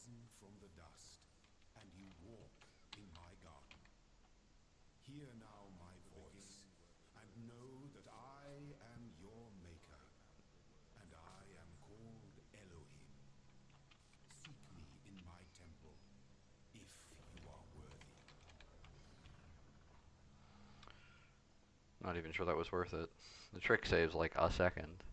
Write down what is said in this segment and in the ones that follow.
risen from the dust, and you walk in my garden. Hear now my voice, and know that I am your maker, and I am called Elohim. Seek me in my temple, if you are worthy. Not even sure that was worth it. The trick saves like a second.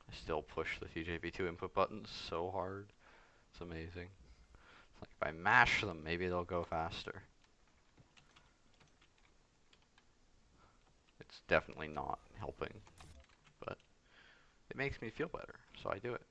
I still push the TJP2 input buttons so hard. It's amazing. It's like if I mash them, maybe they'll go faster. It's definitely not helping, but it makes me feel better, so I do it.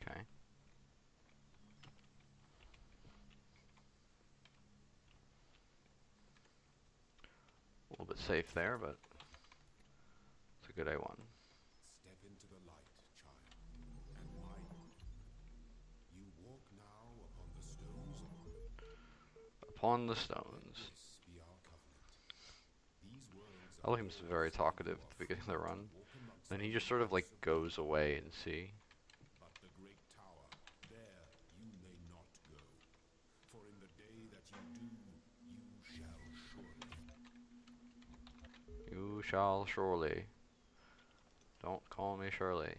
Okay. A little bit safe there, but it's a good A1. Step into the light, child, and mind. You walk now upon the stones Upon the Let stones. this be our covenant. These worlds are Elohim's very yours, and you talkative are at the beginning of free the to run. walk amongst Then the he just sort of like depths of the goes deep. away and see. But the great tower, there you may not go. For in the day that you do, you shall surely. You shall surely. Don't call me Shirley.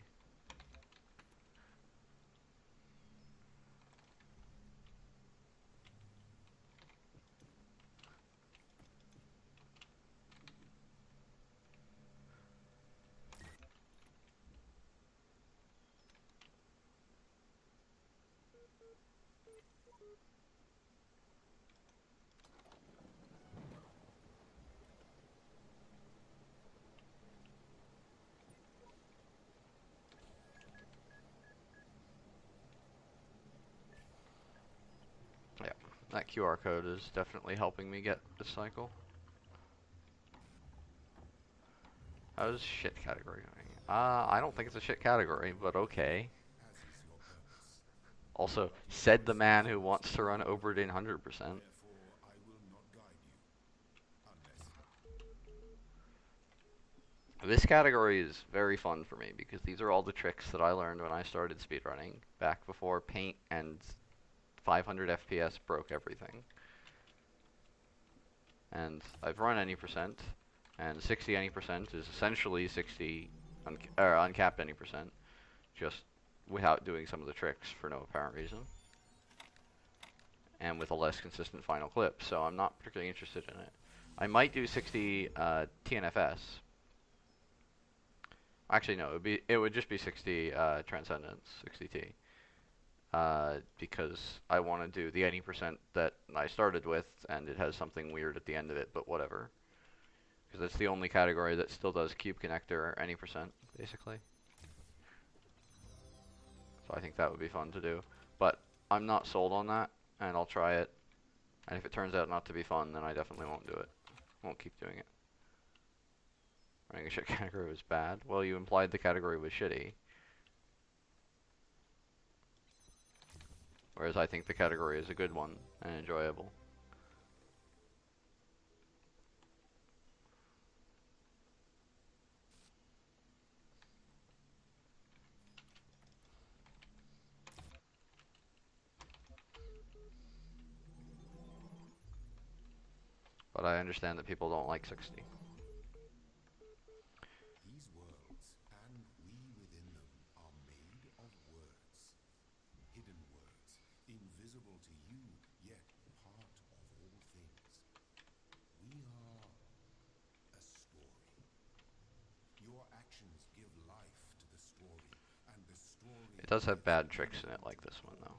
Yeah, that QR code is definitely helping me get this cycle. How's shit category going? I don't think it's a shit category, but okay. As is your purpose. Also, But your said the voice man who returns wants to to me. run Oberdin 100%. Therefore, I will not guide you. Unless This category is very fun for me because these are all the tricks that I learned when I started speedrunning back before paint and 500 FPS broke everything. And I've run any percent, and 60 any percent is essentially 60 uncapped any percent, just without doing some of the tricks for no apparent reason, and with a less consistent final clip. So I'm not particularly interested in it. I might do 60 TNFS. Actually, no, it would just be 60 Transcendence, 60T. Because I want to do the 80% that I started with, and it has something weird at the end of it, but whatever. Because it's the only category that still does cube connector any percent, basically. So I think that would be fun to do. But I'm not sold on that, and I'll try it. And if it turns out not to be fun, then I definitely won't do it. Won't keep doing it. Running a shit category was bad. Well, you implied the category was shitty. Whereas I think the category is a good one and enjoyable. But I understand that people don't like 60. these worlds, and we within them, are made of words. Hidden words, invisible to you, yet part of all things. We It does have bad tricks in it, like this one, though.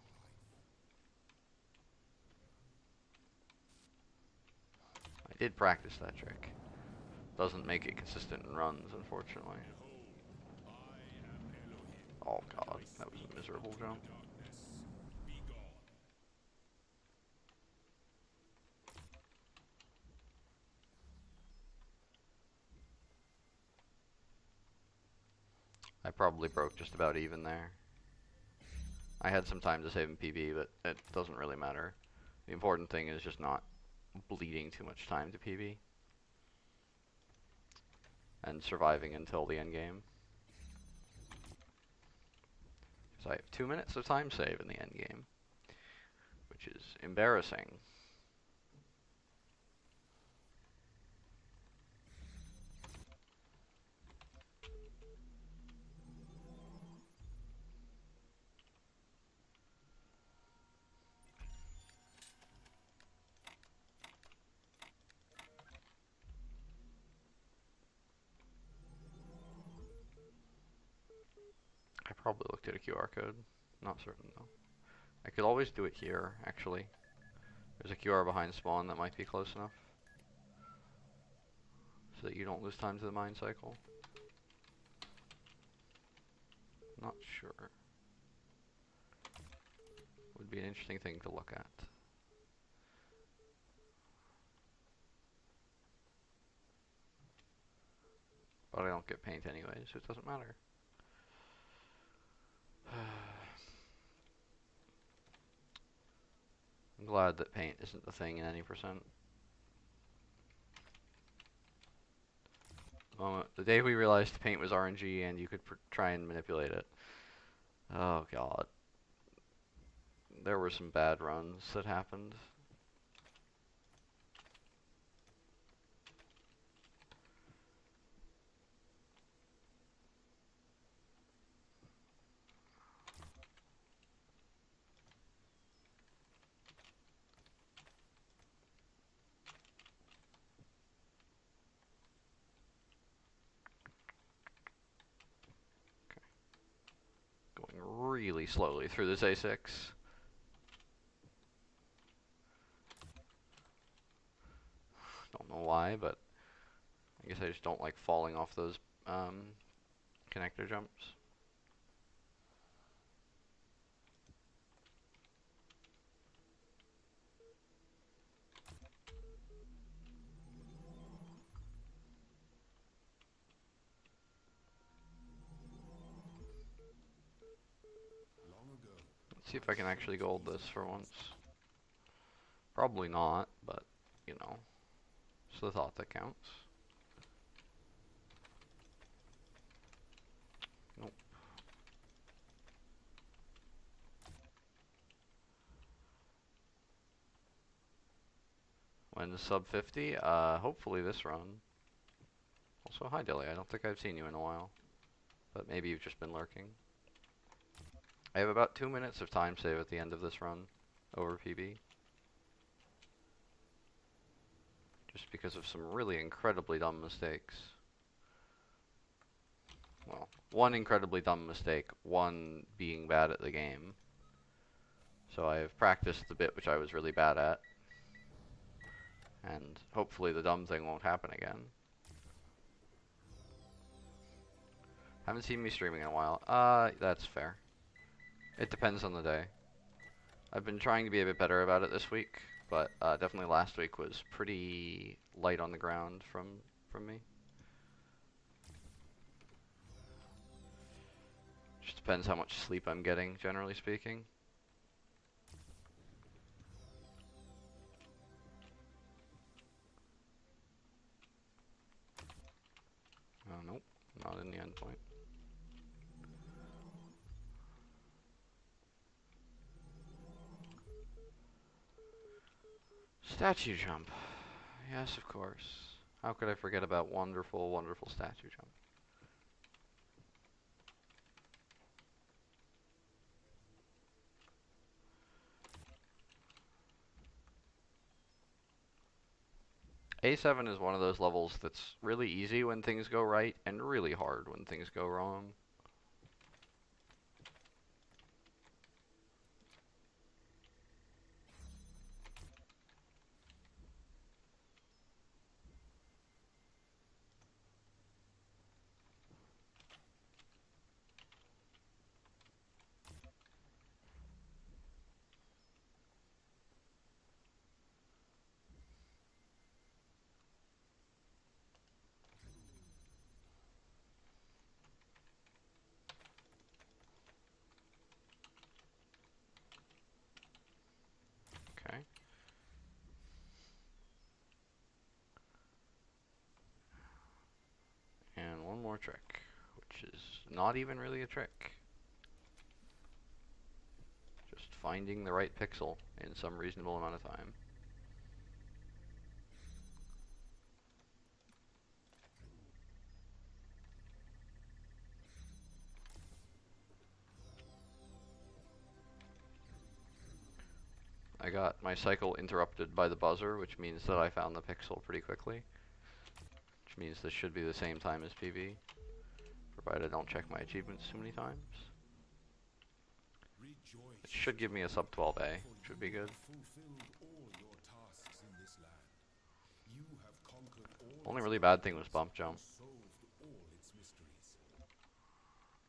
I did practice that trick. Doesn't make it consistent in runs, unfortunately. Oh god, that was a miserable jump. I probably broke just about even there. I had some time to save in PB, but it doesn't really matter. The important thing is just not bleeding too much time to PB. And surviving until the end game. So I have 2 minutes of time save in the end game, which is embarrassing. I probably looked at a QR code. Not certain though. I could always do it here, actually. There's a QR behind spawn that might be close enough. So that you don't lose time to the mine cycle. Not sure. Would be an interesting thing to look at. But I don't get paint anyways, so it doesn't matter. I'm glad that paint isn't the thing in any percent. The day we realized paint was RNG and you could try and manipulate it. Oh god. There were some bad runs that happened. Really slowly through this A6. Don't know why, but I guess I just don't like falling off those connector jumps. Let's see if I can actually gold this for once. Probably not, but, you know, it's the thought that counts. Nope. When sub 50, hopefully this run. Also, hi Dilly, I don't think I've seen you in a while. But maybe you've just been lurking. I have about 2 minutes of time save at the end of this run over PB. Just because of some really incredibly dumb mistakes. Well, one incredibly dumb mistake, one being bad at the game. So I have practiced the bit which I was really bad at. And hopefully the dumb thing won't happen again. Haven't seen me streaming in a while. That's fair. It depends on the day. I've been trying to be a bit better about it this week, but definitely last week was pretty light on the ground from me. Just depends how much sleep I'm getting, generally speaking. Oh, nope, not in the endpoint. Statue jump. Yes, of course. How could I forget about wonderful, wonderful statue jump? A7 is one of those levels that's really easy when things go right and really hard when things go wrong. more trick, which is not even really a trick. Just finding the right pixel in some reasonable amount of time. I got my cycle interrupted by the buzzer, which means that I found the pixel pretty quickly. Which means this should be the same time as PB, provided I don't check my achievements too many times. It should give me a sub 12A, which would be good. Only really bad thing was bump jump.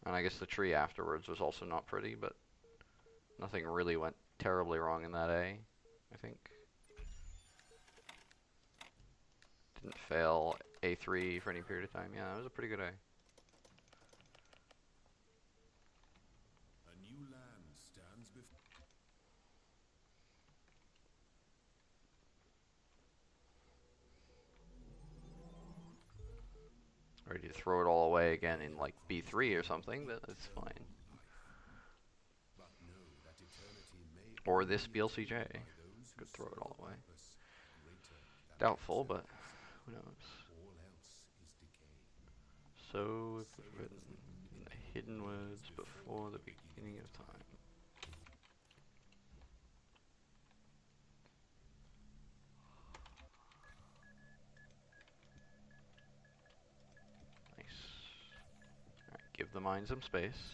And I guess the tree afterwards was also not pretty, but nothing really went terribly wrong in that A, I think. Didn't fail A3 for any period of time. Yeah, that was a pretty good A. Ready to throw it all away again in like B3 or something, but that's fine. Or this BLCJ. Could throw it all away. Doubtful, but who knows. So, if it's written in the hidden words before the beginning of time. Nice. Alright, give the mine some space.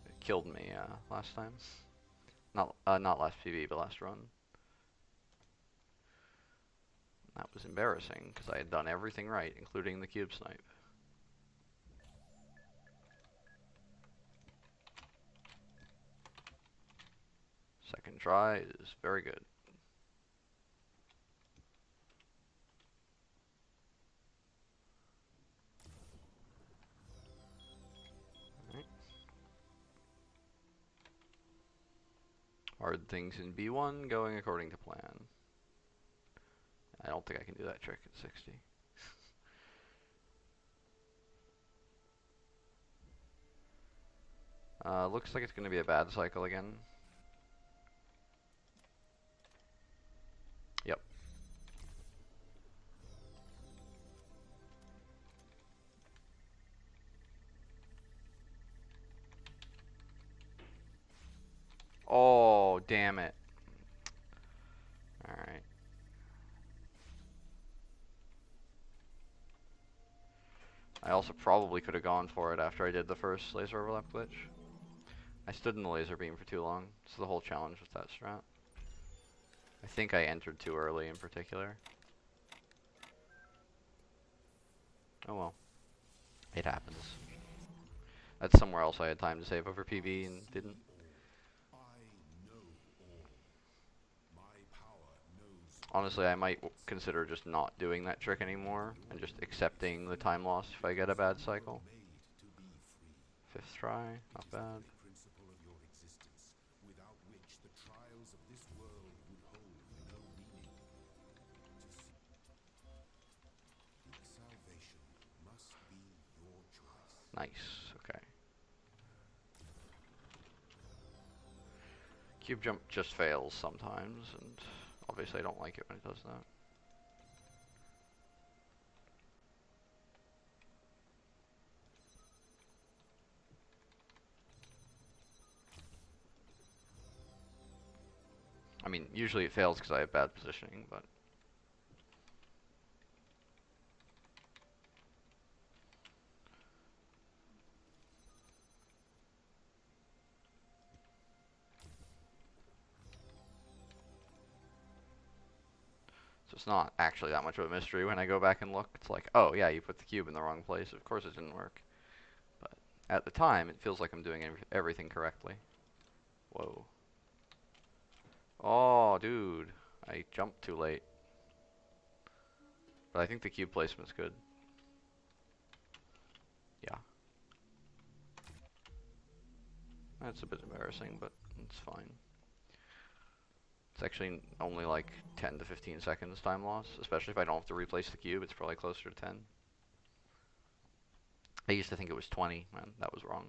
It killed me last time. Not last PB, but last run. That was embarrassing, because I had done everything right, including the cube snipe. Second try is very good. Alright. Hard things in B1 going according to plan. I don't think I can do that trick at 60. Looks like it's going to be a bad cycle again. Yep. Oh, damn it. Alright. I also probably could have gone for it after I did the first laser overlap glitch. I stood in the laser beam for too long. That's the whole challenge with that strat. I think I entered too early in particular. Oh well. It happens. That's somewhere else I had time to save over PB and didn't. Honestly, I might consider just not doing that trick anymore and just accepting the time loss if I get a bad cycle. Fifth try, not bad. Nice, okay. Cube jump just fails sometimes, and obviously I don't like it when it does that. I mean, usually it fails because I have bad positioning, but... So it's not actually that much of a mystery when I go back and look. It's like, oh yeah, you put the cube in the wrong place. Of course it didn't work. But at the time, it feels like I'm doing everything correctly. Whoa. Oh, dude. I jumped too late. But I think the cube placement's good. Yeah. That's a bit embarrassing, but it's fine. It's actually only like 10 to 15 seconds time loss, especially if I don't have to replace the cube. It's probably closer to 10. I used to think it was 20, and that was wrong.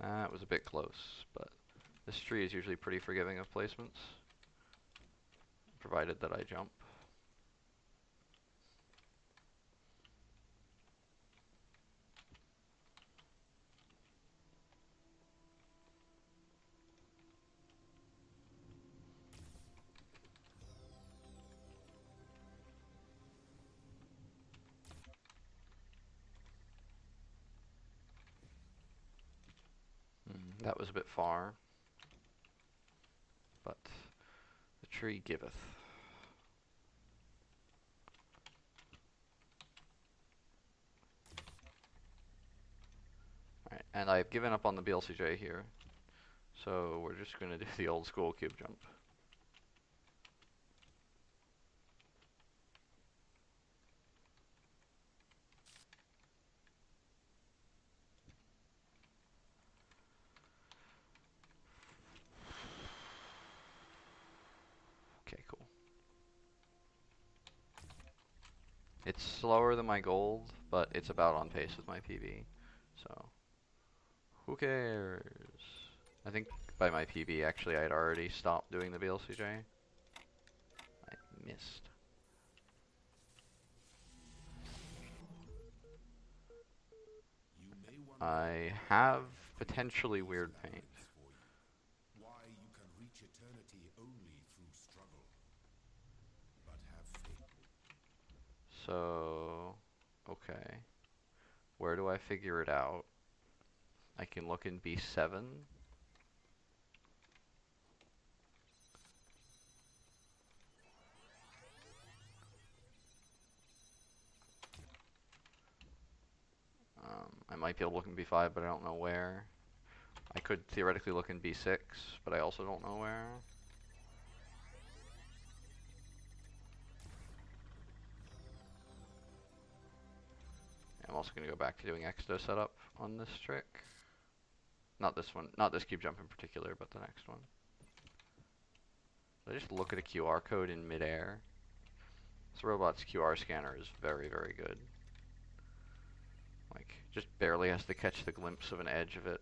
That was a bit close, but this tree is usually pretty forgiving of placements, provided that I jump. That was a bit far, but the tree giveth. Alright, and I've given up on the BLCJ here, so we're just going to do the old school cube jump. Okay, cool. It's slower than my gold, but it's about on pace with my PB, so who cares? I think by my PB, actually, I'd already stopped doing the BLCJ. I missed. I have potentially weird paint. Why you can reach eternity only through struggle. But have faith. So, okay. Where do I figure it out? I can look in B7. I might be able to look in B5, but I don't know where. I could theoretically look in B6, but I also don't know where. I'm also going to go back to doing exto setup on this trick. Not this one, not this cube jump in particular, but the next one. So I just look at a QR code in midair. This robot's QR scanner is very, very good. Like, just barely has to catch the glimpse of an edge of it.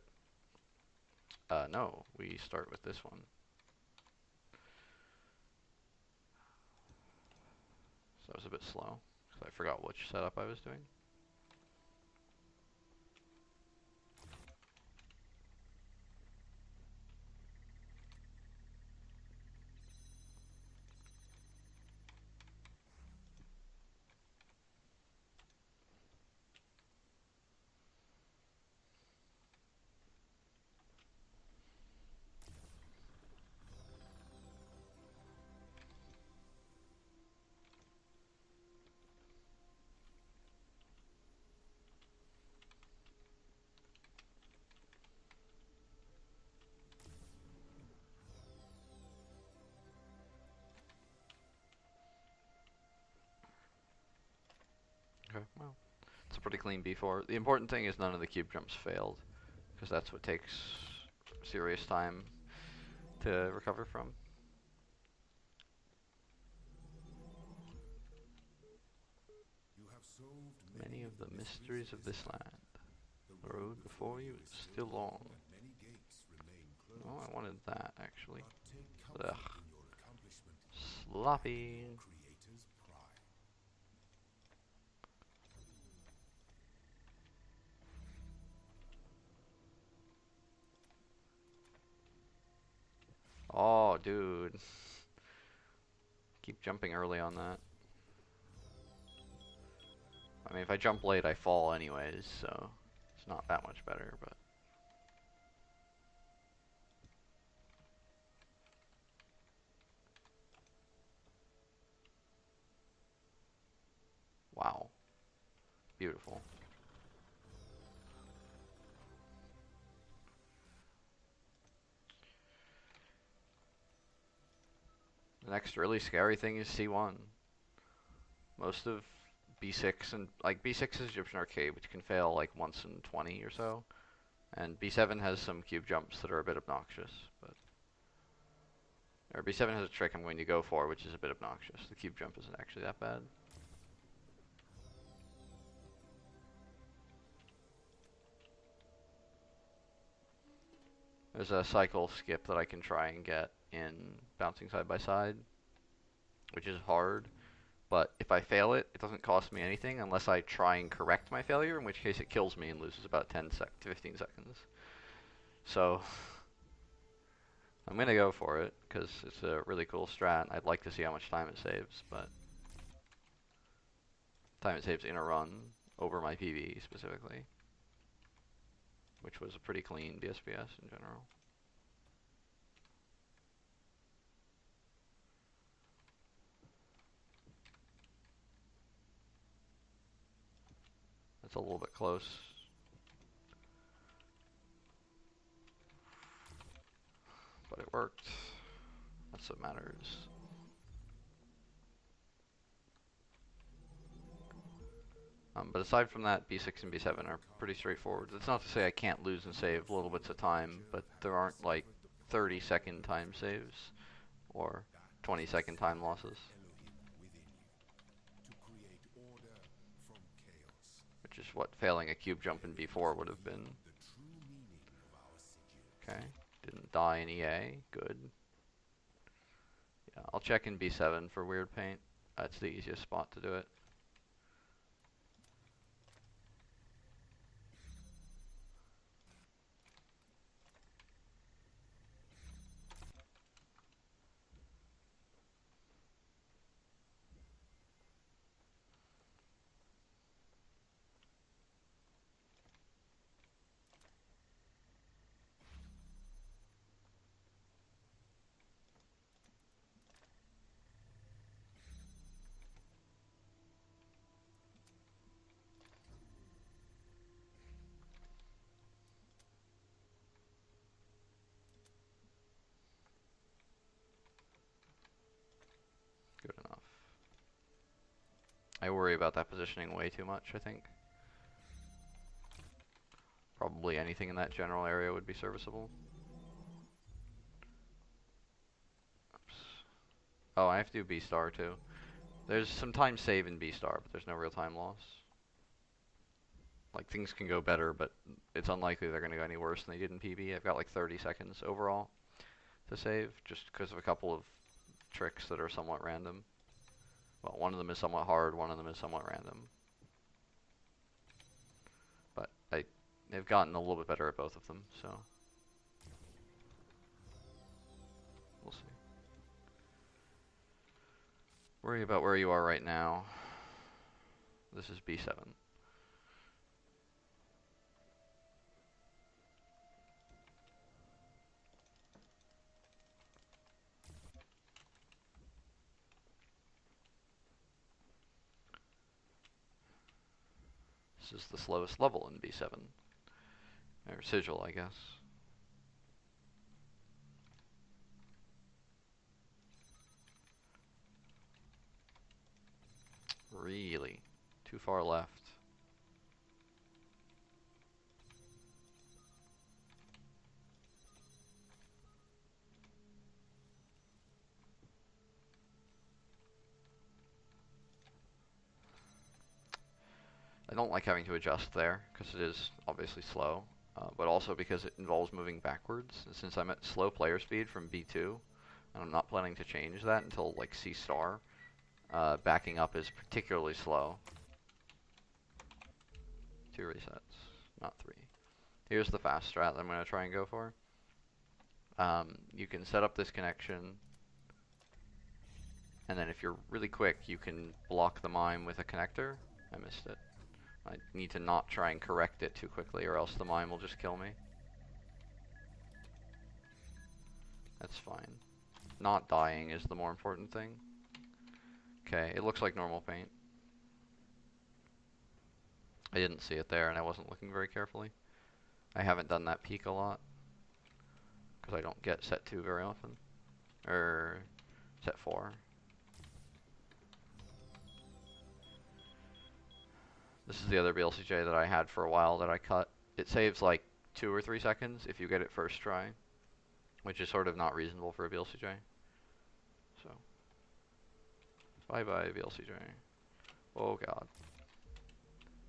No, we start with this one. So I was a bit slow, because I forgot which setup I was doing. Okay, well, it's a pretty clean B4. The important thing is none of the cube jumps failed, because that's what takes serious time to recover from. You have solved Many of the mysteries of this land. The road before you is still long. Many gates remain closed. Oh, I wanted that, actually. Take comfort Ugh. in your accomplishment. Sloppy. Creator's pride. Oh, dude. Keep jumping early on that. I mean, if I jump late, I fall anyways, so it's not that much better, but... Wow. Beautiful. The next really scary thing is C1. Most of B6 and like B6 is Egyptian Arcade, which can fail like once in 20 or so, and B7 has some cube jumps that are a bit obnoxious, but or B7 has a trick I'm going to go for, which is a bit obnoxious. The cube jump isn't actually that bad. There's a cycle skip that I can try and get in bouncing side by side, which is hard. But if I fail it, it doesn't cost me anything unless I try and correct my failure, in which case it kills me and loses about 10 to 15 seconds. So I'm going to go for it because it's a really cool strat. I'd like to see how much time it saves, but time it saves in a run over my PvE specifically, which was a pretty clean BSBS in general. That's a little bit close. But it worked. That's what matters. But aside from that, B6 and B7 are pretty straightforward. That's not to say I can't lose and save little bits of time, but there aren't like 30-second time saves or 20-second time losses, which is what failing a cube jump in B4 would have been. Okay, didn't die in EA, good. Yeah, I'll check in B7 for weird paint. That's the easiest spot to do it. Good enough. I worry about that positioning way too much, I think. Probably anything in that general area would be serviceable. Oops. Oh, I have to do B star too. There's some time save in B star, but there's no real time loss. Like, things can go better, but it's unlikely they're going to go any worse than they did in PB. I've got like 30 seconds overall to save, just because of a couple of tricks that are somewhat random. Well, one of them is somewhat hard, one of them is somewhat random. But they've gotten a little bit better at both of them, so we'll see. Worry about where you are right now. This is B7. This is the slowest level in B7. Or sigil, I guess. Really? Too far left. I don't like having to adjust there, because it is obviously slow, but also because it involves moving backwards. And since I'm at slow player speed from B2, and I'm not planning to change that until like C star, backing up is particularly slow. 2 resets, not 3. Here's the fast strat that I'm going to try and go for. You can set up this connection, and then if you're really quick, you can block the mime with a connector. I missed it. I need to not try and correct it too quickly, or else the mime will just kill me. That's fine. Not dying is the more important thing. Okay, it looks like normal paint. I didn't see it there, and I wasn't looking very carefully. I haven't done that peek a lot, because I don't get set 2 very often. Or set 4. This is the other BLCJ that I had for a while that I cut. It saves like 2 or 3 seconds if you get it first try, which is sort of not reasonable for a BLCJ. So, bye bye BLCJ. Oh god.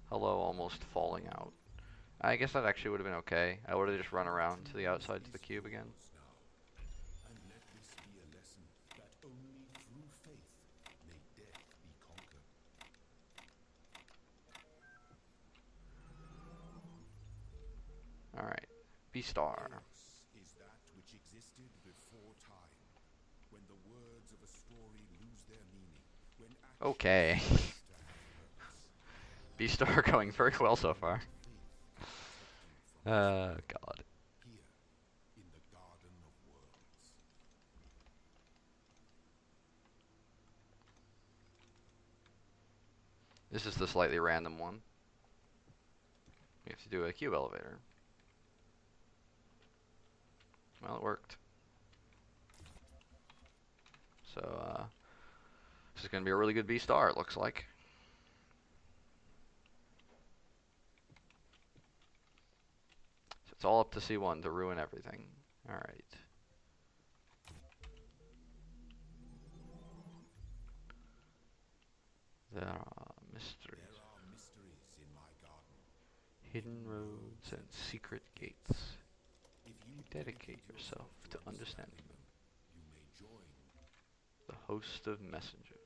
Hello, almost falling out. I guess that actually would have been okay. I would have just run around to the outside to the cube again. And let this be a lesson that only through faith may death be conquered. Alright. B-star. Chaos is that which existed before time, when the words of a story lose their meaning, when Okay. B-star going very well so far. God. Here, in the Garden of Worlds. This is the slightly random one. We have to do a cube elevator. Well, it worked. So, this is going to be a really good B-star, it looks like. So it's all up to C1 to ruin everything. Alright. There are mysteries. There are mysteries in my garden. Hidden roads and secret gates. If You dedicate yourself to understanding them. you may join. The host of messengers.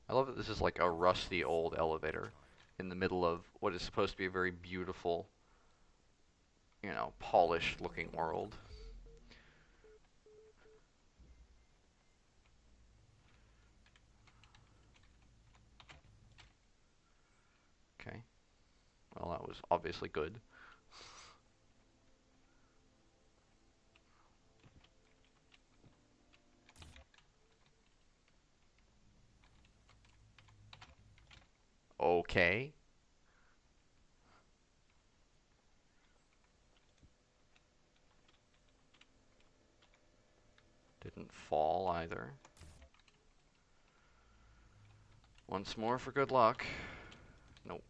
I love that this is like a rusty old elevator in the middle of what is supposed to be a very beautiful, you know, polished looking world. Okay. Well, that was obviously good. Okay. Didn't fall either. Once more for good luck. Nope.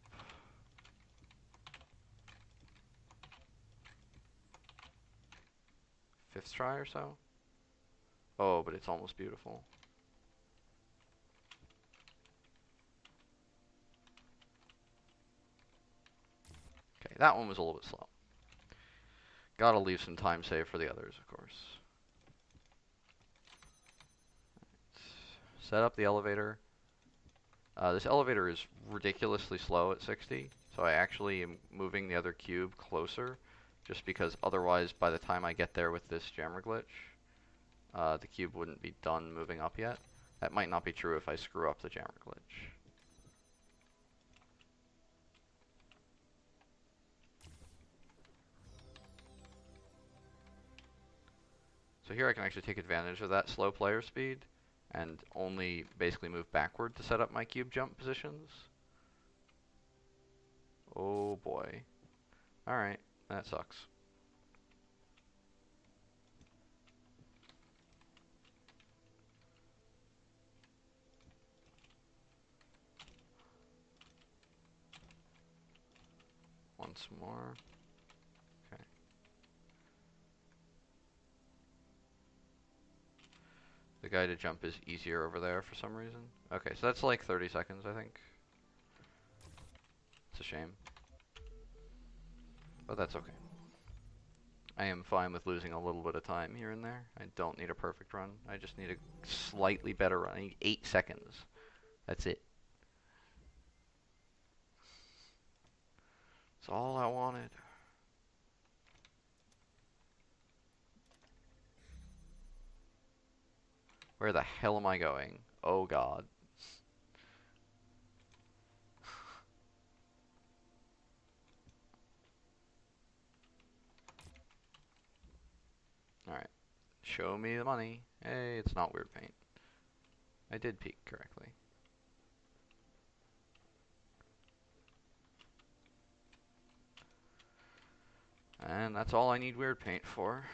Fifth try or so? Oh, but it's almost beautiful. Okay, that one was a little bit slow. Gotta leave some time saved for the others, of course. Set up the elevator. This elevator is ridiculously slow at 60, so I actually am moving the other cube closer, just because otherwise by the time I get there with this jammer glitch, the cube wouldn't be done moving up yet. That might not be true if I screw up the jammer glitch. So here I can actually take advantage of that slow player speed and only basically move backward to set up my cube jump positions. Oh boy. Alright, that sucks. Once more. Okay. The guided jump is easier over there for some reason. Okay, so that's like 30 seconds, I think. It's a shame. But that's okay. I am fine with losing a little bit of time here and there. I don't need a perfect run. I just need a slightly better run. I need 8 seconds. That's it. That's all I wanted. Where the hell am I going? Oh god. Alright. Show me the money. Hey, it's not weird paint. I did peek correctly. And that's all I need weird paint for.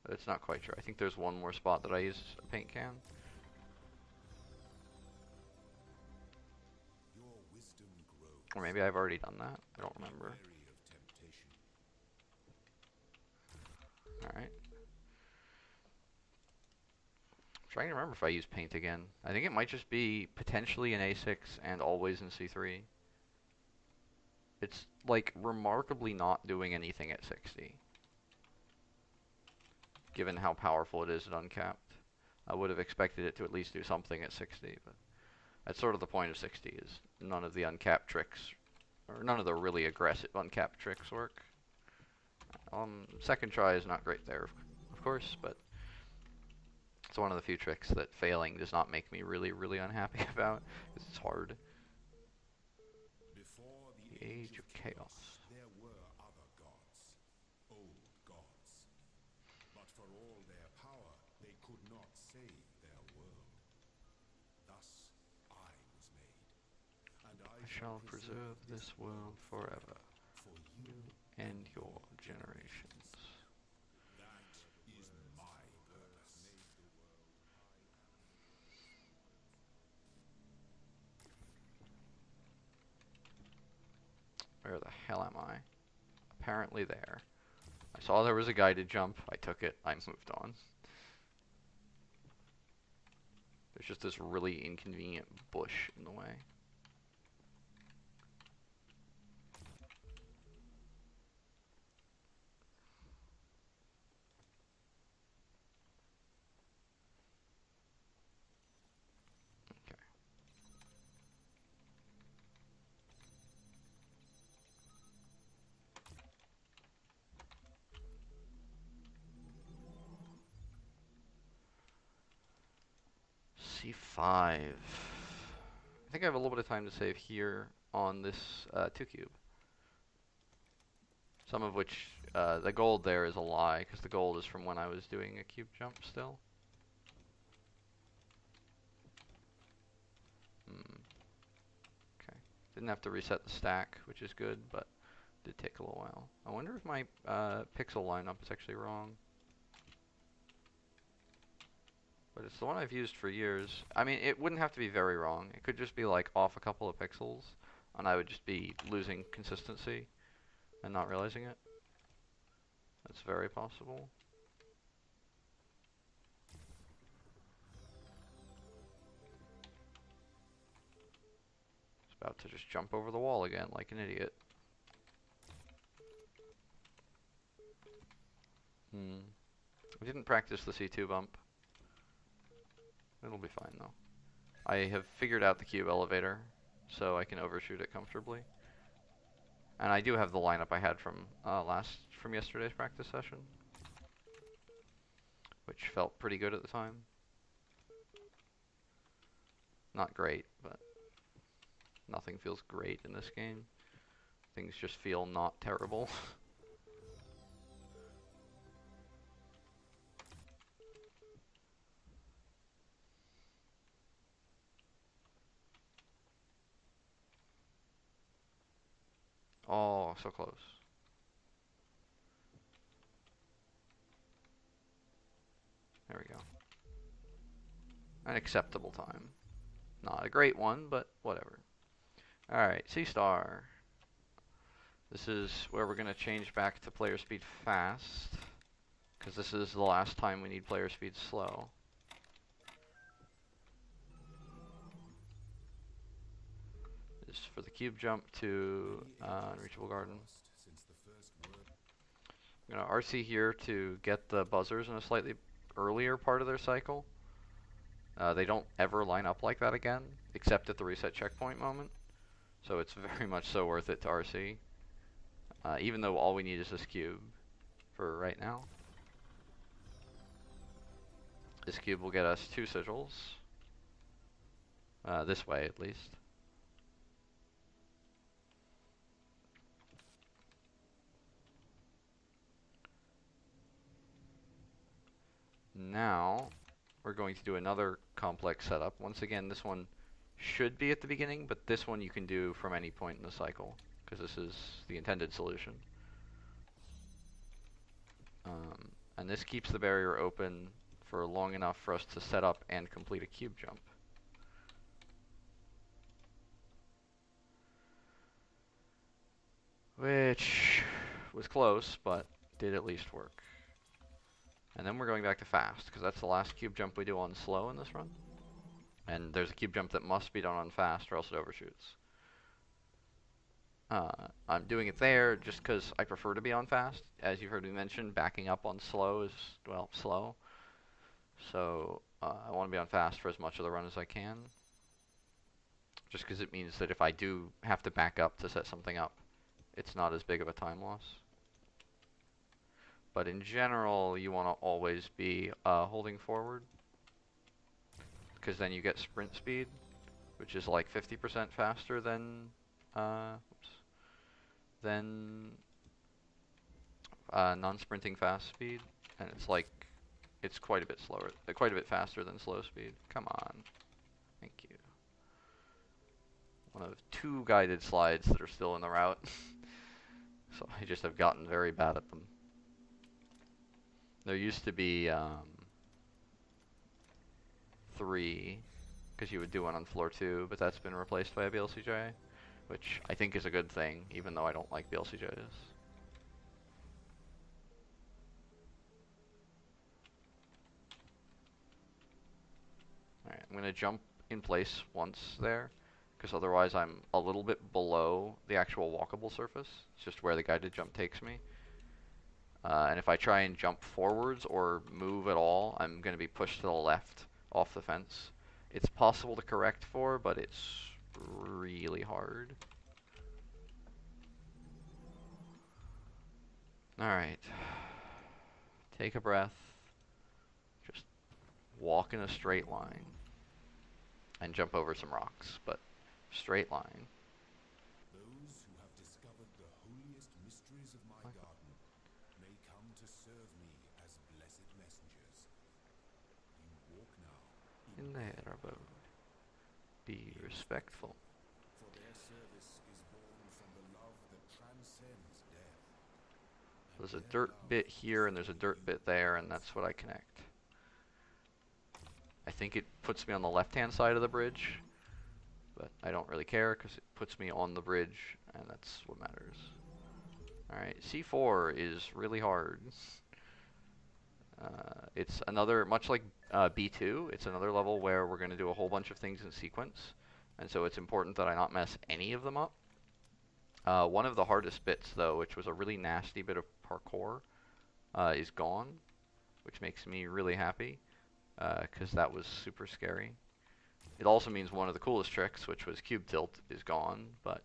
But it's not quite true. I think there's one more spot that I use a paint can. Your wisdom grows. Or maybe I've already done that. I don't remember. Wary of temptation. Alright. Trying to remember if I use paint again. I think it might just be potentially in A6 and always in C3. It's like remarkably not doing anything at 60. Given how powerful it is at uncapped. I would have expected it to at least do something at 60, but that's sort of the point of 60 is none of the uncapped tricks, or none of the really aggressive uncapped tricks work. Second try is not great there, of course, but it's one of the few tricks that failing does not make me really, really unhappy about, because it's hard. Before The Age of Chaos. there were other gods, old gods. But for all their power, they could not save their world. Thus I was made, and I shall preserve this world forever, for you. and your generations. That is my purpose. Where the hell am I? Apparently there. I saw there was a guided jump. I took it. I moved on. There's just this really inconvenient bush in the way. Okay. C5. I think I have a little bit of time to save here on this 2 cube. Some of which, the gold there is a lie, because the gold is from when I was doing a cube jump still. Okay. Didn't have to reset the stack, which is good, but did take a little while. I wonder if my pixel lineup is actually wrong. But it's the one I've used for years. I mean, it wouldn't have to be very wrong. It could just be like off a couple of pixels, and I would just be losing consistency and not realizing it. That's very possible. It's about to just jump over the wall again like an idiot. We didn't practice the C2 bump. It'll be fine though. I have figured out the cube elevator, so I can overshoot it comfortably. And I do have the lineup I had from yesterday's practice session, which felt pretty good at the time. Not great, but nothing feels great in this game. Things just feel not terrible. Oh, so close. There we go. An acceptable time. Not a great one, but whatever. Alright, C-star. This is where we're going to change back to player speed fast, because this is the last time we need player speed slow. This is for the cube jump to Unreachable Garden. I'm going to RC here to get the buzzers in a slightly earlier part of their cycle. They don't ever line up like that again, except at the reset checkpoint moment. So it's very much so worth it to RC. Even though all we need is this cube for right now. This cube will get us 2 sigils. This way, at least. Now, we're going to do another complex setup. Once again, this one should be at the beginning, but this one you can do from any point in the cycle, because this is the intended solution. And this keeps the barrier open for long enough for us to set up and complete a cube jump. Which was close, but did at least work. And then we're going back to fast, because that's the last cube jump we do on slow in this run. And there's a cube jump that must be done on fast or else it overshoots. I'm doing it there just because I prefer to be on fast. As you've heard me mention, backing up on slow is, well, slow. So I want to be on fast for as much of the run as I can. Just because it means that if I do have to back up to set something up, it's not as big of a time loss. But in general, you want to always be holding forward, because then you get sprint speed, which is like 50% faster than non-sprinting fast speed, and it's quite a bit slower, quite a bit faster than slow speed. Come on, thank you. One of 2 guided slides that are still in the route, so I just have gotten very bad at them. There used to be 3, because you would do one on floor 2, but that's been replaced by a BLCJ, which I think is a good thing, even though I don't like BLCJs. Alright, I'm going to jump in place once there, because otherwise I'm a little bit below the actual walkable surface. It's just where the guided jump takes me. And if I try and jump forwards or move at all, I'm going to be pushed to the left off the fence. It's possible to correct for, but it's really hard. Alright. Take a breath. Just walk in a straight line. And jump over some rocks, but straight line. Those who have discovered the holiest mysteries of my garden may come to serve me as blessed messengers. You walk now In their abode. Be respectful. for their service is born from the love that transcends death. There's a dirt bit here and there's a dirt bit there, and that's what I connect. I think it puts me on the left-hand side of the bridge, but I don't really care because it puts me on the bridge, and that's what matters. Alright, C4 is really hard. It's another, much like B2, it's another level where we're going to do a whole bunch of things in sequence, and so it's important that I not mess any of them up. One of the hardest bits, though, which was a really nasty bit of parkour, is gone, which makes me really happy, because that was super scary. It also means one of the coolest tricks, which was cube tilt, is gone, but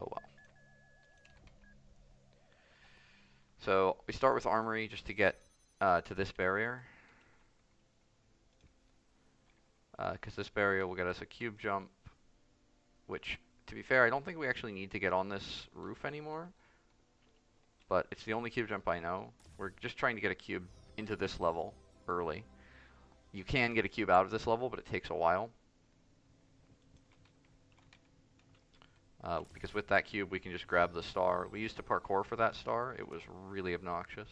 oh well. So we start with armory just to get to this barrier, because this barrier will get us a cube jump, which, to be fair, I don't think we actually need to get on this roof anymore, but it's the only cube jump I know. We're just trying to get a cube into this level early. You can get a cube out of this level, but it takes a while. Because with that cube, we can just grab the star. We used to parkour for that star. It was really obnoxious.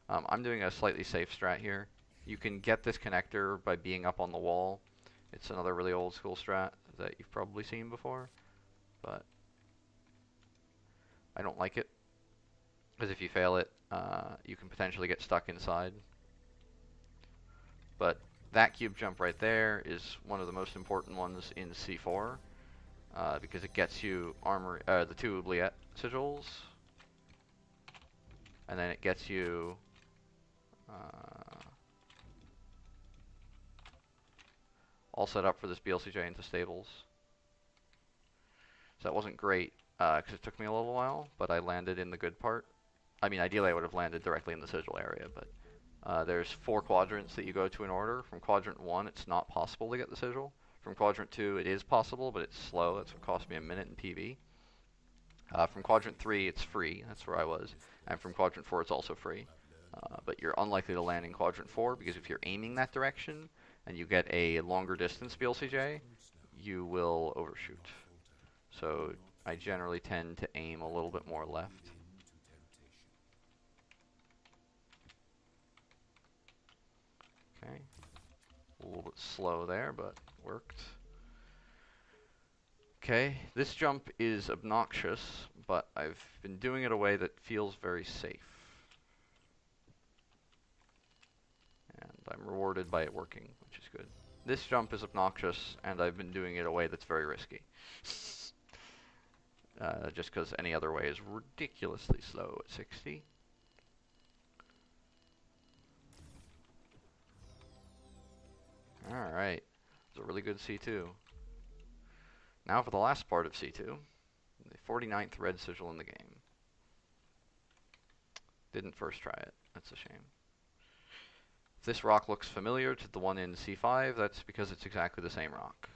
I'm doing a slightly safe strat here. You can get this connector by being up on the wall. It's another really old school strat that you've probably seen before, but I don't like it, because if you fail it, you can potentially get stuck inside. But that cube jump right there is one of the most important ones in C4, because it gets you the 2 oubliette sigils, and then it gets you all set up for this BLCJ into stables. So that wasn't great, because it took me a little while, but I landed in the good part. I mean, ideally I would have landed directly in the sigil area, but there's 4 quadrants that you go to in order. From quadrant 1, it's not possible to get the sigil. From quadrant 2, it is possible, but it's slow. That's what cost me a minute in PV. From quadrant 3, it's free. That's where I was. And from quadrant 4, it's also free. But you're unlikely to land in quadrant 4, because if you're aiming that direction and you get a longer distance BLCJ, you will overshoot. So I generally tend to aim a little bit more left. Okay. A little bit slow there, but worked. Okay, this jump is obnoxious, but I've been doing it in a way that feels very safe. And I'm rewarded by it working, which is good. This jump is obnoxious, and I've been doing it in a way that's very risky. Just because any other way is ridiculously slow at 60. Alright, it's a really good C2. Now for the last part of C2, the 49th red sigil in the game. Didn't first try it, that's a shame. If this rock looks familiar to the one in C5, that's because it's exactly the same rock.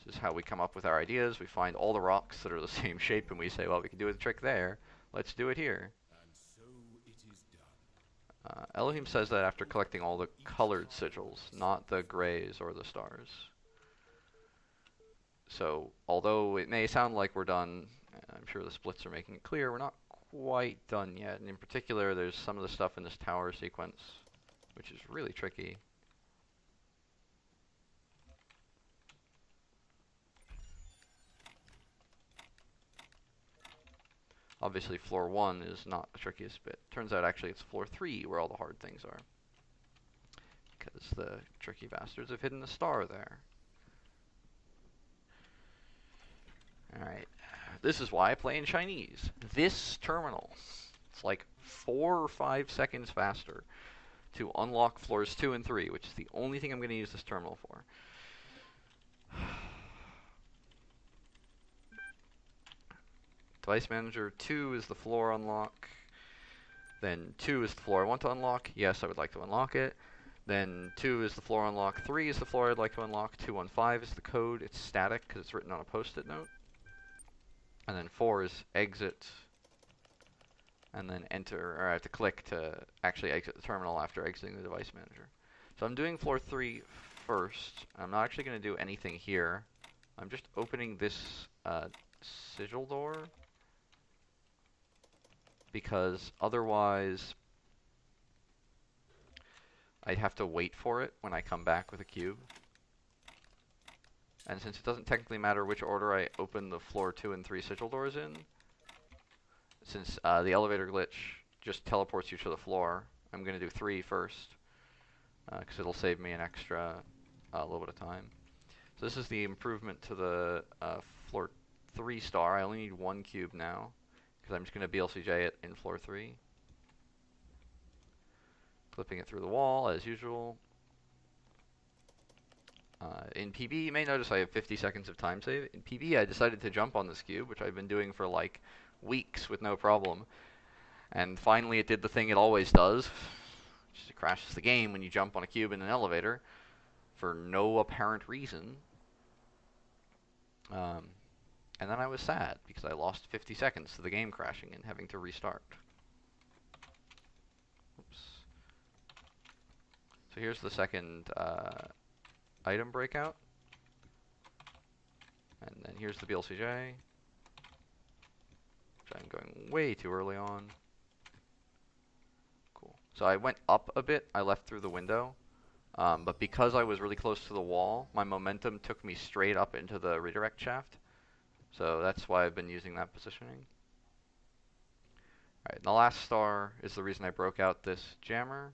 This is how we come up with our ideas. We find all the rocks that are the same shape and we say, well, we can do a trick there. Let's do it here. And so it is done. Elohim says that after collecting all the colored sigils, not the grays or the stars. So, although it may sound like we're done, I'm sure the splits are making it clear, we're not quite done yet. And in particular, there's some of the stuff in this tower sequence, which is really tricky. Obviously, floor 1 is not the trickiest bit. Turns out, actually, it's floor 3 where all the hard things are. Because the tricky bastards have hidden a star there. Alright. This is why I play in Chinese. This terminal, it's like 4 or 5 seconds faster to unlock floors 2 and 3, which is the only thing I'm going to use this terminal for. Device Manager 2 is the floor unlock. Then 2 is the floor I want to unlock. Yes, I would like to unlock it. Then 2 is the floor unlock. 3 is the floor I'd like to unlock. 215 is the code. It's static because it's written on a post-it note. And then 4 is exit. And then enter, or I have to click to actually exit the terminal after exiting the Device Manager. So I'm doing floor 3 first. I'm not actually going to do anything here. I'm just opening this sigil door, because otherwise I'd have to wait for it when I come back with a cube. And since it doesn't technically matter which order I open the floor 2 and 3 sigil doors in, since the elevator glitch just teleports you to the floor, I'm going to do 3 first, because it'll save me an extra little bit of time. So this is the improvement to the floor 3 star. I only need 1 cube now, because I'm just going to BLCJ it in floor 3. Clipping it through the wall, as usual. In PB, you may notice I have 50 seconds of time save. In PB, I decided to jump on this cube, which I've been doing for like weeks with no problem. And finally, it did the thing it always does, which is it crashes the game when you jump on a cube in an elevator for no apparent reason. And then I was sad, because I lost 50 seconds to the game crashing and having to restart. Oops. So here's the second item breakout. And then here's the BLCJ, which I'm going way too early on. Cool. So I went up a bit. I left through the window. But because I was really close to the wall, my momentum took me straight up into the redirect shaft. So that's why I've been using that positioning. Alright, the last star is the reason I broke out this jammer.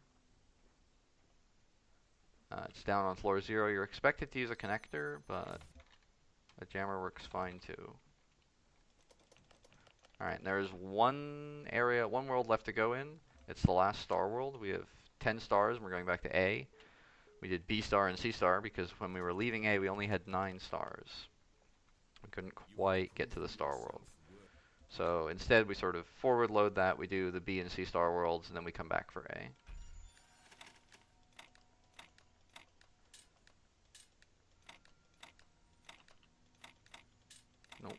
It's down on floor 0. You're expected to use a connector, but a jammer works fine too. Alright, there's one world left to go in. It's the last star world. We have 10 stars and we're going back to A. We did B star and C star because when we were leaving A, we only had 9 stars. We couldn't quite get to the star world. So instead, we sort of forward load that. We do the B and C star worlds, and then we come back for A. Nope.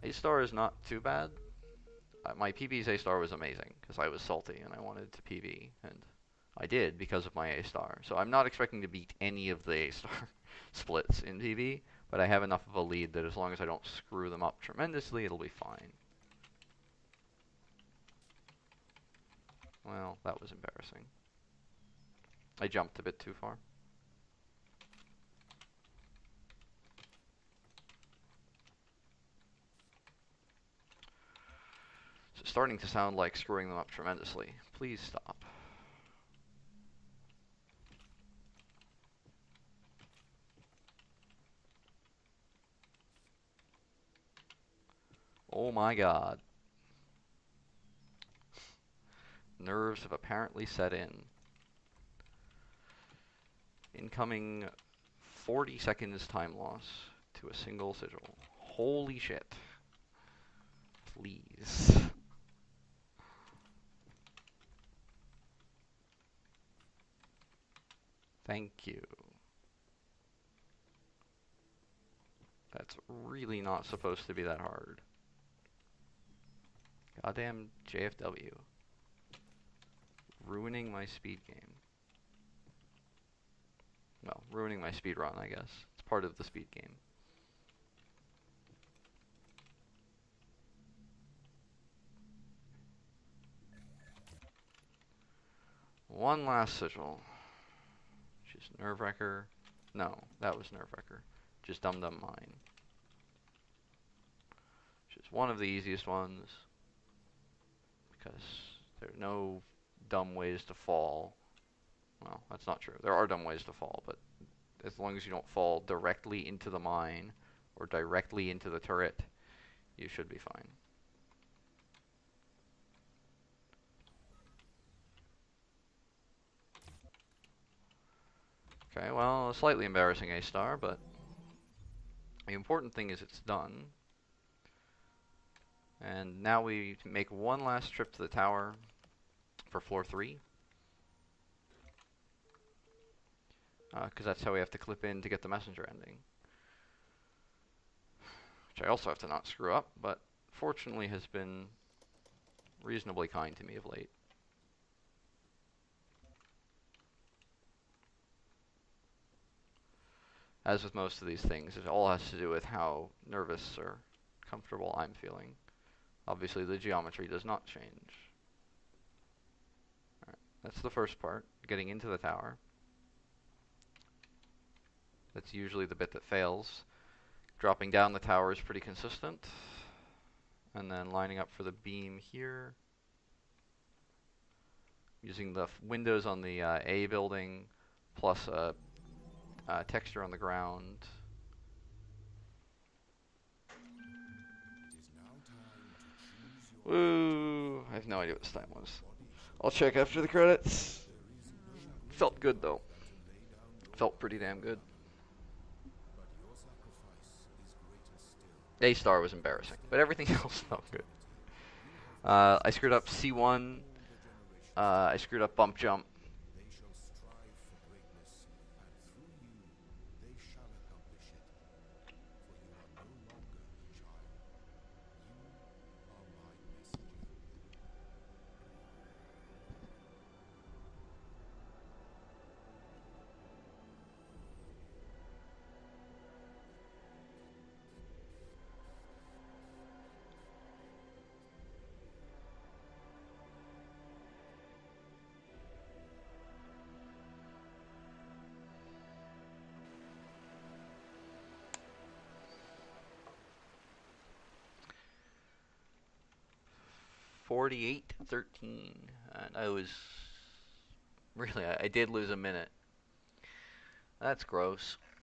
A star is not too bad. My PB's A star was amazing because I was salty and I wanted to PB, and I did because of my A star. So I'm not expecting to beat any of the A star splits in PB, but I have enough of a lead that as long as I don't screw them up tremendously, it'll be fine. Well, that was embarrassing. I jumped a bit too far. It's starting to sound like screwing them up tremendously. Please stop. Oh my god. Nerves have apparently set in. Incoming 40 seconds time loss to a single sigil. Holy shit. Please. Thank you. That's really not supposed to be that hard. Goddamn JFW. Ruining my speed game. Well, ruining my speed run, I guess. It's part of the speed game. One last sigil. Which is Nerve-Wrecker. No, that was Nerve-Wrecker. Just Dum Dum Mine. Which is one of the easiest ones. Because there are no dumb ways to fall. Well, that's not true. There are dumb ways to fall, but as long as you don't fall directly into the mine or directly into the turret, you should be fine. Okay, well, a slightly embarrassing A-star, but the important thing is it's done. And now we make one last trip to the tower for floor 3. Because that's how we have to clip in to get the messenger ending. Which I also have to not screw up, but fortunately has been reasonably kind to me of late. As with most of these things, it all has to do with how nervous or comfortable I'm feeling. Obviously, the geometry does not change. Alright, that's the first part, getting into the tower. That's usually the bit that fails. Dropping down the tower is pretty consistent. And then lining up for the beam here. Using the windows on the A building, plus a texture on the ground. Woo! I have no idea what this time was. I'll check after the credits. Felt good though. Felt pretty damn good. A-star was embarrassing, but everything else felt good. I screwed up C1. I screwed up bump jump. $48-13, and I was really I did lose a minute. That's gross.